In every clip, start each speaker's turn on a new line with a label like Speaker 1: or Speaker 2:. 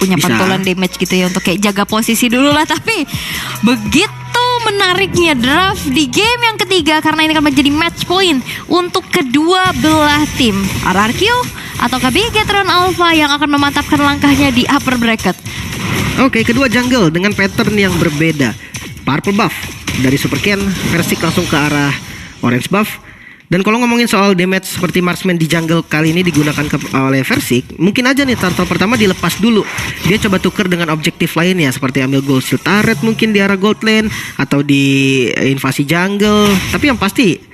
Speaker 1: punya pantulan damage gitu ya untuk kayak jaga posisi dulu lah. Tapi begitu menariknya draft di game yang ketiga karena ini akan menjadi match point untuk kedua belah tim, RRQ atau Bigetron Alpha yang akan memantapkan langkahnya di upper bracket.
Speaker 2: Oke, kedua jungle dengan pattern yang berbeda. Purple buff dari Super Ken, Versik langsung ke arah orange buff. Dan kalau ngomongin soal damage seperti marksman di jungle kali ini digunakan oleh Versik, mungkin aja nih turtle pertama dilepas dulu. Dia coba tuker dengan objektif lainnya seperti ambil gold shield turret mungkin di arah gold lane atau di invasi jungle. Tapi yang pasti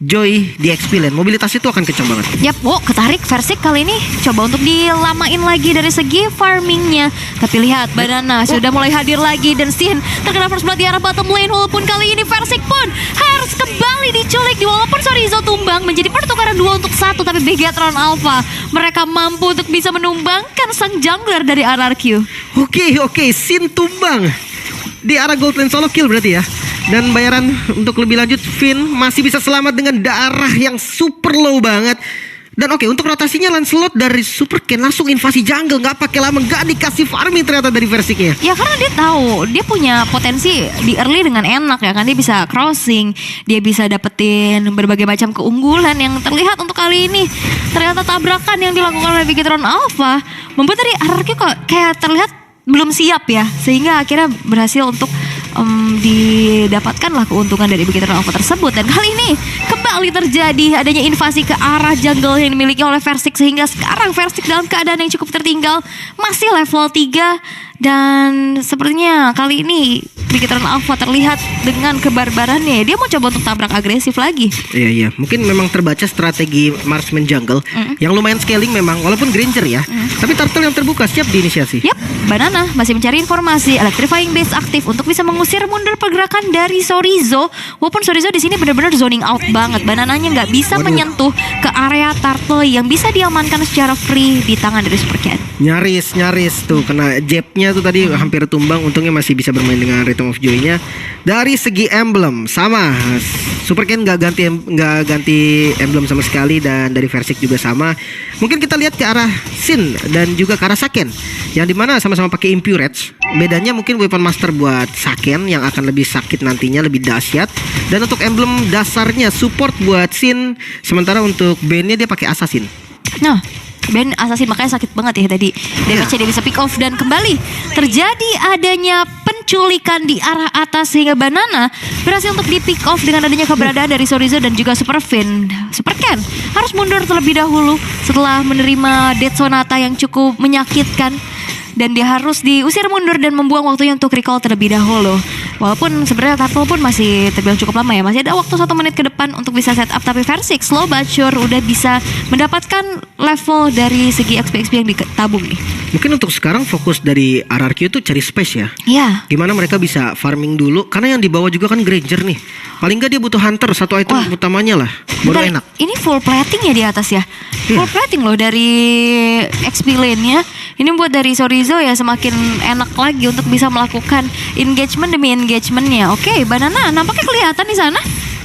Speaker 2: Joy di XP lane, mobilitas itu akan kencang banget.
Speaker 1: Yap, ketarik Versik kali ini coba untuk dilamain lagi dari segi farmingnya. Tapi lihat Banana sudah mulai hadir lagi dan Sin terkena first blood di arah bottom lane. Walaupun kali ini Versik pun harus kembali diculik. Walaupun Sorizo tumbang menjadi pertukaran 2 untuk 1, tapi Bigetron Alpha mereka mampu untuk bisa menumbangkan sang jungler dari RRQ.
Speaker 2: Oke, Sin tumbang di arah gold lane, solo kill berarti ya. Dan bayaran untuk lebih lanjut, Finn masih bisa selamat dengan darah yang super low banget. Dan oke, untuk rotasinya Lancelot dari Super Ken langsung invasi jungle, nggak pakai lama, nggak dikasih farming ternyata dari Versiknya.
Speaker 1: Ya karena dia tahu dia punya potensi di early dengan enak ya kan, dia bisa crossing, dia bisa dapetin berbagai macam keunggulan yang terlihat untuk kali ini. Ternyata tabrakan yang dilakukan oleh Bigetron Alpha membuat dari RRQ kok kayak terlihat belum siap ya, sehingga akhirnya berhasil untuk didapatkanlah keuntungan dari Bigetron Alpha tersebut. Dan kali ini kembali terjadi adanya invasi ke arah jungle yang dimiliki oleh Versik, sehingga sekarang Versik dalam keadaan yang cukup tertinggal, masih level 3. Dan sepertinya kali ini Bigetron Alpha terlihat dengan kebarbarannya, dia mau coba untuk tabrak agresif lagi.
Speaker 2: Iya, mungkin memang terbaca strategi marksman jungle yang lumayan scaling memang, walaupun Granger ya. Tapi turtle yang terbuka siap diinisiasi.
Speaker 1: Yap, Banana masih mencari informasi. Electrifying Base aktif untuk bisa mengusir mundur pergerakan dari Sorizo. Walaupun Sorizo di sini benar-benar zoning out banget. Banananya nggak bisa menyentuh ke area turtle yang bisa diamankan secara free di tangan dari Super Ken.
Speaker 2: Nyaris tuh kena jabnya tuh tadi hampir tumbang. Untungnya masih bisa bermain dengan Rhythm of Joy-nya. Dari segi emblem sama, Super Ken nggak ganti emblem sama sekali, dan dari Versik juga sama. Mungkin kita lihat ke arah Sin dan juga ke arah Saken, yang dimana sama-sama pakai Impurage. Bedanya mungkin weapon master buat Saken yang akan lebih sakit nantinya, lebih dahsyat. Dan untuk emblem dasarnya support buat Sin, sementara untuk band-nya dia pakai Assassin.
Speaker 1: Nah, band Assassin makanya sakit banget ya tadi. Damage-nya dia bisa pick off dan kembali terjadi adanya penculikan di arah atas, sehingga Banana berhasil untuk di pick off dengan adanya keberadaan dari Sorizo dan juga Super Ken harus mundur terlebih dahulu setelah menerima Death Sonata yang cukup menyakitkan. Dan dia harus diusir mundur dan membuang waktunya untuk recall terlebih dahulu. Walaupun sebenarnya Turtle pun masih terbilang cukup lama ya, masih ada waktu 1 menit ke depan untuk bisa setup. Tapi Versik slow but sure udah bisa mendapatkan level dari segi XP yang ditabung nih.
Speaker 2: Mungkin untuk sekarang fokus dari RRQ itu cari space ya.
Speaker 1: Iya.
Speaker 2: Gimana mereka bisa farming dulu, karena yang dibawa juga kan Granger nih. Paling nggak dia butuh Hunter, satu item utamanya lah. Baru enak.
Speaker 1: Ini full plating ya di atas ya. Full plating loh dari XP lane-nya. Ini buat dari Sorizo ya semakin enak lagi untuk bisa melakukan engagement demi engagementnya. Oke, Banana nampaknya kelihatan di sana.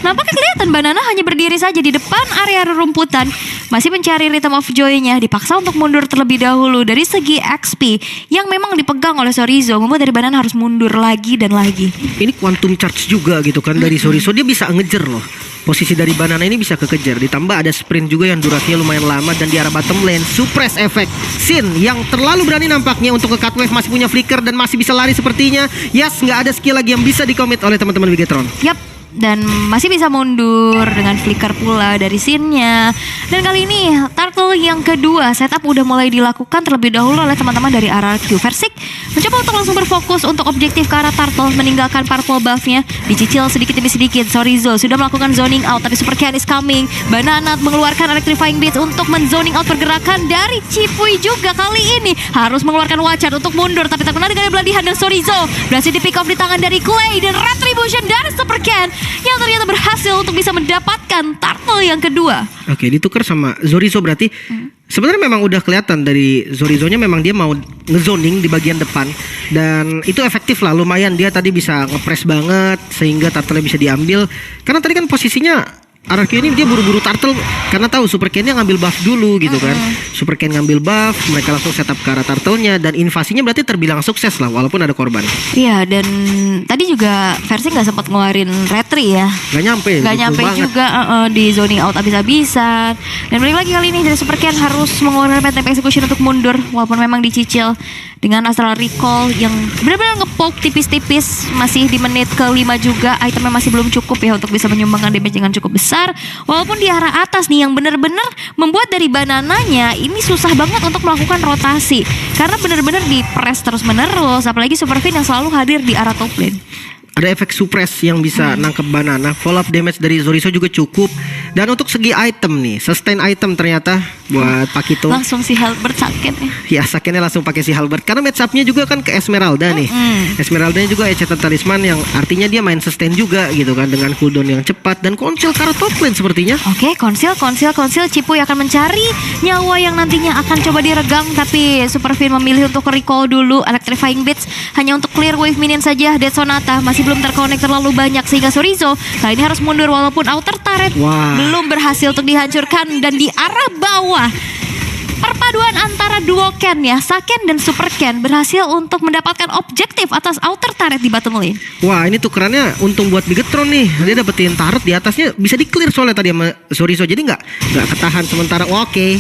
Speaker 1: Nampaknya kelihatan Banana hanya berdiri saja di depan area rumputan, masih mencari Rhythm of Joy-nya. Dipaksa untuk mundur terlebih dahulu. Dari segi XP yang memang dipegang oleh Sorizo, membuat dari Banana harus mundur lagi dan lagi.
Speaker 2: Ini quantum charge juga gitu kan dari Sorizo, dia bisa ngejer loh. Posisi dari Banana ini bisa kekejar. Ditambah ada sprint juga yang durasinya lumayan lama. Dan di arah bottom lane, suppress effect Sin yang terlalu berani nampaknya untuk ke cut wave, masih punya flicker dan masih bisa lari sepertinya. Yes, nggak ada skill lagi yang bisa dikomit oleh teman-teman Bigetron.
Speaker 1: Yap, dan masih bisa mundur dengan flicker pula dari scene-nya. Dan kali ini turtle yang kedua setup udah mulai dilakukan terlebih dahulu oleh teman-teman dari RRQ. Versik mencoba untuk langsung berfokus untuk objektif ke arah turtle, meninggalkan purple buff-nya. Dicicil sedikit demi sedikit. Sorizo sudah melakukan zoning out, tapi Super Ken is coming. Banana mengeluarkan electrifying beats untuk men-zoning out pergerakan dari Cipui juga. Kali ini harus mengeluarkan Wacan untuk mundur, tapi terkena dengan beladihan dan Sorizo berhasil di pick off di tangan dari Clay. Dan retribution dari Super Ken yang ternyata berhasil untuk bisa mendapatkan turtle yang kedua.
Speaker 2: Oke, ditukar sama Sorizo berarti. Sebenarnya memang udah kelihatan dari Sorizo-nya, memang dia mau ngezoning di bagian depan. Dan itu efektif lah, lumayan. Dia tadi bisa ngepres banget sehingga turtle bisa diambil. Karena tadi kan posisinya RRQ ini dia buru-buru turtle karena tahu Super Ken-nya ngambil buff dulu gitu kan. Super Ken ngambil buff, mereka langsung setup ke arah turtle-nya dan invasinya berarti terbilang sukses lah walaupun ada korban.
Speaker 1: Iya, dan tadi juga versi nggak sempat ngeluarin retri ya.
Speaker 2: Gak nyampe
Speaker 1: juga di zoning out abis-abisan. Dan balik lagi kali ini dari Super Ken harus mengeluarkan Phantom Execution untuk mundur walaupun memang dicicil dengan Astral Recall yang benar-benar ngepoke tipis-tipis. Masih di menit ke-5 juga, itemnya masih belum cukup ya untuk bisa menyumbangkan damage dengan cukup besar. Walaupun di arah atas nih yang benar-benar membuat dari banananya ini susah banget untuk melakukan rotasi karena benar-benar di-press terus-menerus, apalagi Super Fin yang selalu hadir di arah top lane.
Speaker 2: Ada efek suppress yang bisa nangkep banana. Follow up damage dari Zorizo juga cukup. Dan untuk segi item nih, sustain item ternyata buat Pakito.
Speaker 1: Langsung si Halberd sakit ya.
Speaker 2: Ya sakitnya langsung pakai si Halberd karena match up-nya juga kan ke Esmeralda nih. Esmeralda-nya juga Enchanted Talisman yang artinya dia main sustain juga gitu kan dengan cooldown yang cepat dan konsil ke arah top lane sepertinya.
Speaker 1: Oke, konsil Cipuy akan mencari nyawa yang nantinya akan coba diregang, tapi Super Fin memilih untuk recall dulu Electrifying Blitz hanya untuk clear wave minion saja. Dead Sonata masih belum terkonek terlalu banyak sehingga Zorizo kali ini harus mundur walaupun outer turret belum berhasil untuk dihancurkan. Dan di arah bawah perpaduan antara duo Ken ya, Saken dan Super Ken berhasil untuk mendapatkan objektif atas outer turret di bottom lane.
Speaker 2: Wah, ini tukerannya untung buat Bigetron nih. Dia dapetin turret di atasnya bisa di-clear soalnya tadi sama Zorizo. Jadi nggak ketahan sementara. Oke.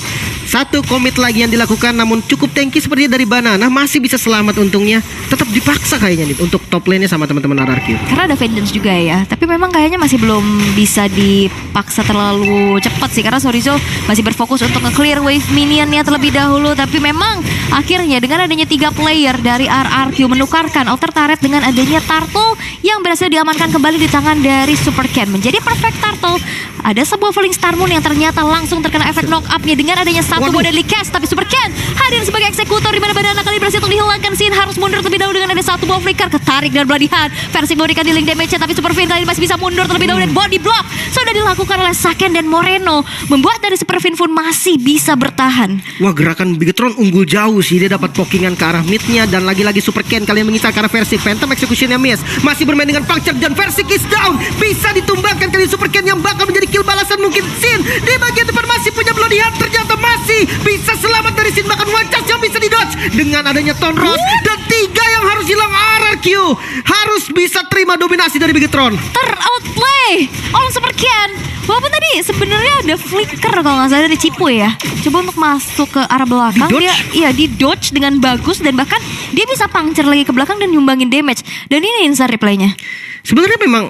Speaker 2: Satu komit lagi yang dilakukan namun cukup tanky sepertinya dari Banana, masih bisa selamat untungnya. Tetap dipaksa kayaknya nih untuk top lane-nya sama teman-teman RRQ.
Speaker 1: Karena ada Vengeance juga ya, tapi memang kayaknya masih belum bisa dipaksa terlalu cepat sih karena Zorizo masih berfokus untuk nge-clear wave minionnya terlebih dahulu. Tapi memang akhirnya dengan adanya 3 player dari RRQ menukarkan outer turret dengan adanya Turtle yang berhasil diamankan kembali di tangan dari Super Ken menjadi perfect Turtle. Ada sebuah Falling Star Moon yang ternyata langsung terkena efek knock up-nya dengan adanya satu Deadly Cast, tapi Super Ken hadir sebagai eksekutor di mana Banana kali berhasil untuk dihilangkan. Sin harus mundur terlebih dahulu dengan ada satu ball flicker, ketarik dan Bloody Hand. Versi memberikan dealing damage-nya, tapi Super Fin kali ini masih bisa mundur terlebih dahulu dan body block sudah dilakukan oleh Saken dan Moreno, membuat dari Super Fin pun masih bisa bertahan.
Speaker 2: Wah, gerakan Bigetron unggul jauh sih. Dia dapat pokingan ke arah mid-nya dan lagi-lagi Super Ken kali ini mengincar ke arah Versik. Phantom Execution-nya miss, masih bermain dengan puncture dan Versik is down. Bisa ditumbangkan kali Super Ken yang bakal menjadi kill balasan mungkin. Sin di bagian depan masih punya Bloody Hand, ternyata masih bisa selamat dari Sin, bahkan one chance yang bisa di-dodge dengan adanya Tonros. Dan 3 yang harus hilang RRQ harus bisa terima dominasi dari Bigetron.
Speaker 1: Ter-outplay oleh Super Ken. Walaupun tadi sebenarnya ada flicker kalau nggak salah dari Cipuy ya, coba untuk masuk ke arah belakang, dia di-dodge dengan bagus dan bahkan dia bisa puncture lagi ke belakang dan nyumbangin damage. Dan ini insert replaynya.
Speaker 2: Sebenarnya memang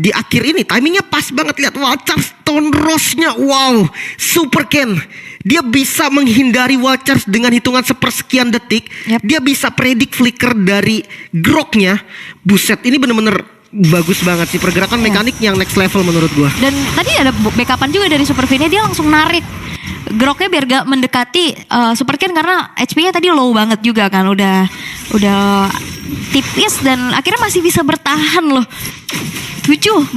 Speaker 2: di akhir ini timingnya pas banget. Lihat Walchers Tonrosnya. Wow, Super Ken dia bisa menghindari Walchers dengan hitungan sepersekian detik. Dia bisa predik flicker dari Groknya. Buset, ini bener-bener bagus banget sih pergerakan mekanik yang next level menurut gua. Dan
Speaker 1: tadi ada backupan juga dari Super Fin-nya, dia langsung narik Groknya biar gak mendekati Super Ken karena HP-nya tadi low banget juga kan, udah tipis dan akhirnya masih bisa bertahan loh. 7-2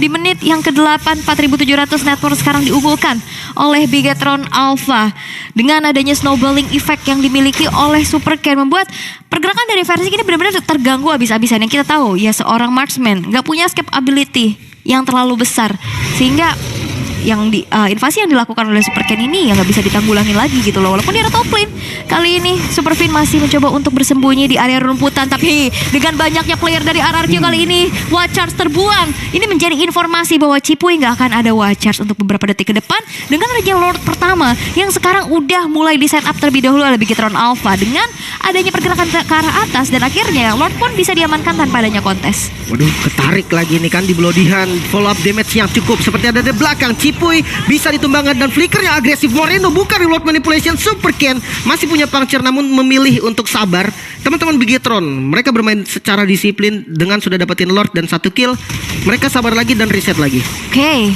Speaker 1: di menit yang ke-8. 4.700 net worth sekarang diunggulkan oleh Bigetron Alpha dengan adanya snowballing effect yang dimiliki oleh Super Ken, membuat pergerakan dari Versik ini benar-benar terganggu habis-habisan. Yang kita tahu ya, seorang marksman gak punya escape ability yang terlalu besar sehingga yang invasi yang dilakukan oleh Super Ken ini yang nggak bisa ditanggulangi lagi gitu loh. Walaupun dia ada top lane, kali ini Super Fin masih mencoba untuk bersembunyi di area rumputan, tapi dengan banyaknya player dari RRQ kali ini Watchers terbuang. Ini menjadi informasi bahwa Cipuy nggak akan ada Watchers untuk beberapa detik ke depan dengan adanya Lord pertama yang sekarang udah mulai di setup terlebih dahulu oleh Bigetron Alpha dengan adanya pergerakan ke arah atas, dan akhirnya Lord pun bisa diamankan tanpa adanya kontes.
Speaker 2: Waduh, ketarik lagi nih kan di Bloody Hand. Follow up damage yang cukup seperti ada di belakang. Cipuy bisa ditumbangkan dan flickernya agresif. Moreno bukan reload manipulation. Super Ken masih punya puncture namun memilih untuk sabar. Teman-teman Bigetron, mereka bermain secara disiplin dengan sudah dapetin Lord dan 1 kill. Mereka sabar lagi dan reset lagi.
Speaker 1: Oke.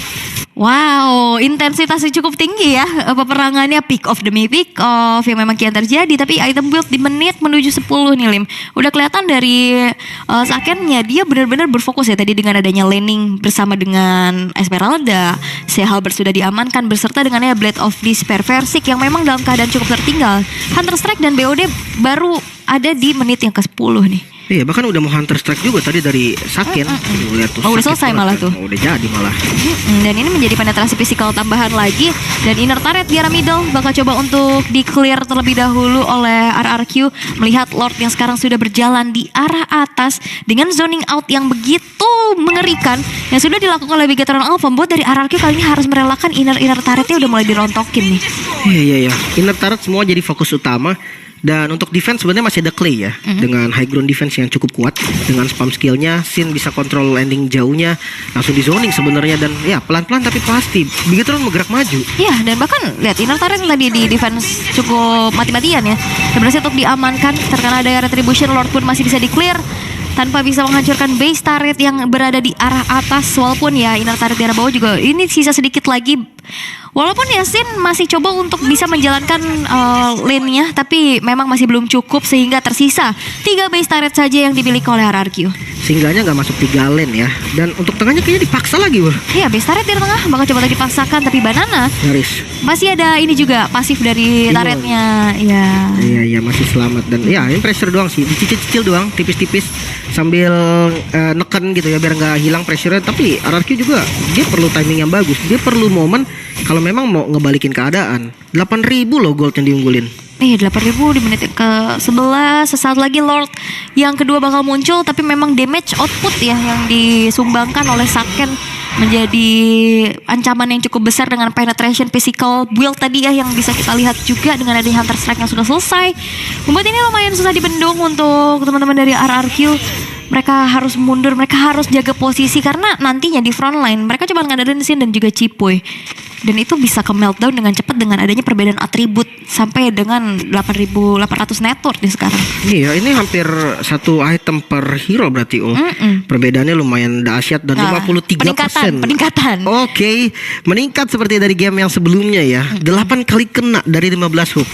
Speaker 1: Wow, intensitasnya cukup tinggi ya peperangannya, pick off demi pick off yang memang kian terjadi. Tapi item build di menit menuju 10 nih Lim, udah kelihatan dari Sakennya dia benar-benar berfokus ya tadi dengan adanya laning bersama dengan Esmeralda. Si Halberd sudah diamankan berserta dengannya Blade of Despair. Versik yang memang dalam keadaan cukup tertinggal. Hunter Strike dan BOD baru ada di menit yang ke-10 nih.
Speaker 2: Iya, bahkan udah mau Hunter Strike juga tadi dari Saken. Lihat tuh.
Speaker 1: Oh, udah
Speaker 2: Saken
Speaker 1: selesai
Speaker 2: banget
Speaker 1: malah
Speaker 2: kan.
Speaker 1: tuh.
Speaker 2: Oh, udah jadi malah.
Speaker 1: Dan ini menjadi penetrasi fisikal tambahan lagi. Dan inner turret di arah middle bakal coba untuk di clear terlebih dahulu oleh RRQ. Melihat Lord yang sekarang sudah berjalan di arah atas dengan zoning out yang begitu mengerikan yang sudah dilakukan oleh Bigetron Alpha, membuat dari RRQ kali ini harus merelakan inner turretnya udah mulai dirontokin nih.
Speaker 2: Iya. Inner turret semua jadi fokus utama. Dan untuk defense sebenarnya masih ada Clay ya, dengan high ground defense yang cukup kuat, dengan spam skillnya, Sin bisa kontrol landing jauhnya, langsung di zoning sebenarnya, dan ya pelan-pelan tapi pasti Bigetron bergerak maju.
Speaker 1: Iya, dan bahkan lihat inner turret tadi di defense cukup mati-matian ya, dan berhasil untuk diamankan. Terkena ada retribution, Lord pun masih bisa di clear tanpa bisa menghancurkan base turret yang berada di arah atas. Walaupun ya inner turret di arah bawah juga ini sisa sedikit lagi. Walaupun Yasin masih coba untuk bisa menjalankan lane-nya, tapi memang masih belum cukup sehingga tersisa 3 base turret saja yang dimiliki oleh RRQ.
Speaker 2: Singgahnya nggak masuk 3 lane ya. Dan untuk tengahnya kayaknya dipaksa lagi wah.
Speaker 1: Iya, base turret di tengah bakal coba lagi dipaksakan, tapi Banana
Speaker 2: Nyaris.
Speaker 1: masih ada ini juga pasif dari turretnya. Iya.
Speaker 2: Iya masih selamat. Dan ya ini pressure doang sih, dicicil-cicil doang, tipis-tipis sambil neken gitu ya biar nggak hilang pressure-nya. Tapi RRQ juga dia perlu timing yang bagus, dia perlu momen kalau memang mau ngebalikin keadaan. 8.000 loh gold yang diunggulin.
Speaker 1: 8.000 di menit ke-11. Sesaat lagi Lord yang kedua bakal muncul, tapi memang damage output ya yang disumbangkan oleh Saken menjadi ancaman yang cukup besar dengan penetration physical build tadi ya, yang bisa kita lihat juga dengan adanya Hunter Strike yang sudah selesai. Membuat ini lumayan susah dibendung untuk teman-teman dari RRQ. Mereka harus mundur, mereka harus jaga posisi karena nantinya di front line mereka cuma ngandelin Sin dan juga Cipoy. Dan itu bisa ke meltdown dengan cepat dengan adanya perbedaan atribut sampai dengan 8.800 network di sekarang.
Speaker 2: Iya, ini hampir satu item per hero berarti perbedaannya lumayan dahsyat dan 53%.
Speaker 1: Peningkatan.
Speaker 2: Oke, meningkat seperti dari game yang sebelumnya ya. 8 kali kena dari 15 hook.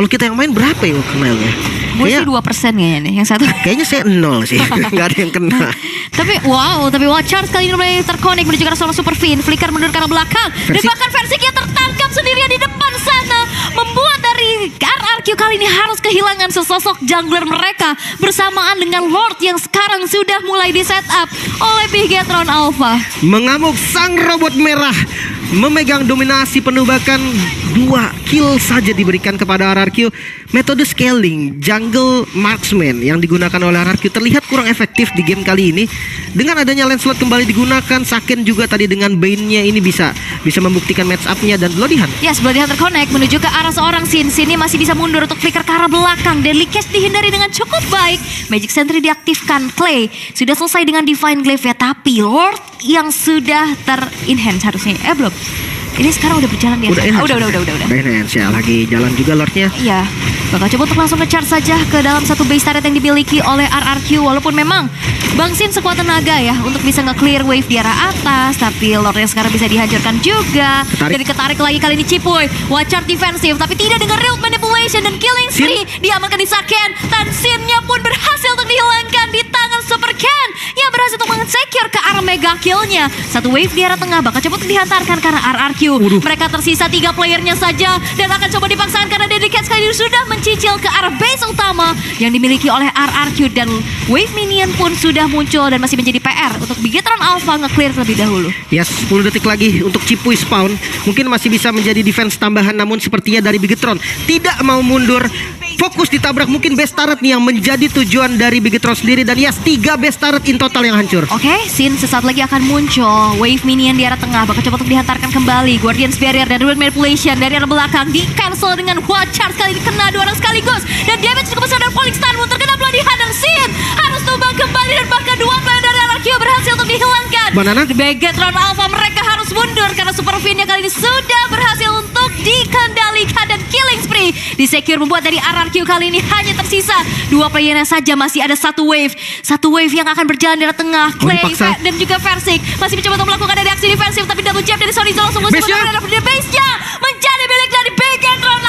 Speaker 2: Kalau kita yang main berapa ya hook kenalnya?
Speaker 1: Gue sih 2% kayaknya nih, yang satu.
Speaker 2: Kayaknya saya 0 sih, nggak ada yang kena.
Speaker 1: Tapi Charles kali ini mulai terkonek menuju ke arah seorang Super Fiend. Flicker mundur ke arah belakang. Dan bahkan Versik yang tertangkap sendirian di depan sana, membuat dari RRQ kali ini harus kehilangan sesosok jungler mereka bersamaan dengan Lord yang sekarang sudah mulai di setup oleh Bigetron Alpha.
Speaker 2: Mengamuk sang robot merah, memegang dominasi penuh, bahkan 2 kill saja diberikan kepada RRQ. Metode scaling jungle marksman yang digunakan oleh RRQ terlihat kurang efektif di game kali ini. Dengan adanya Lancelot kembali digunakan, Saken juga tadi dengan Bane-nya ini bisa membuktikan match up-nya. Dan Bloodihan.
Speaker 1: Yes, Bloodihan terconnect menuju ke arah seorang Sin. Sin masih bisa mundur untuk flicker ke arah belakang dan Leakage dihindari dengan cukup baik. Magic Sentry diaktifkan. Clay sudah selesai dengan Divine Glaive ya, tapi Lord yang sudah ter-enhance harusnya. Belum. Ini sekarang udah berjalan di atas. Udah.
Speaker 2: Udah enhance ya, lagi jalan juga Lordnya.
Speaker 1: Iya, bakal coba untuk langsung nge-charge saja ke dalam satu base turret yang dimiliki oleh RRQ. Walaupun memang Bang Sin sekuat tenaga ya untuk bisa nge-clear wave di arah atas, tapi Lord yang sekarang bisa dihancurkan juga. Dan ketarik lagi kali ini Cipoy. Watch out defensif, tapi tidak dengan real manipulation dan killing spree. Diamankan di Saken, dan Sin-nya pun berhasil untuk dihilangkan di tangan Super Ken yang berhasil untuk meng-secure ke arah mega kill-nya. Satu wave di arah tengah bakal coba untuk dihantarkan karena RRQ. Mereka tersisa 3 playernya saja dan akan coba dipaksakan karena Dedicated sekali sudah mencicil ke arah base utama yang dimiliki oleh RRQ, dan wave minion pun sudah muncul dan masih menjadi PR untuk Bigetron Alpha nge-clear terlebih dahulu.
Speaker 2: Yes, 10 detik lagi untuk Cipoy spawn. Mungkin masih bisa menjadi defense tambahan, namun sepertinya dari Bigetron tidak mau mundur. Fokus ditabrak, mungkin base turret nih yang menjadi tujuan dari Bigetron sendiri. Dan yes, 3 base turret in total yang hancur.
Speaker 1: Oke, Sin sesaat lagi akan muncul. Wave minion di arah tengah bakal coba untuk dihantarkan kembali. Guardian's Barrier dan Ruin Manipulation dari arah belakang di cancel dengan Watch Charge kali ini kena 2 orang sekaligus. Dan damage cukup besar dan Falling Stun pun terkena Bloodihan, dan Sin harus tumbang kembali, dan bahkan 2 player dari RRQ berhasil untuk dihilangkan.
Speaker 2: Banana?
Speaker 1: Bigetron Alpha mereka harus mundur karena Super Fiend kali ini sudah berhasil untuk dikendalikan, dan killing spree di secure membuat dari RRQ kali ini hanya tersisa 2 playernya saja. Masih ada satu wave yang akan berjalan dari tengah. Clay dan juga Versik masih mencoba untuk melakukan reaksi defensif, tapi double jab dari Sony langsung musuh di base-nya menjadi milik dari Bigetron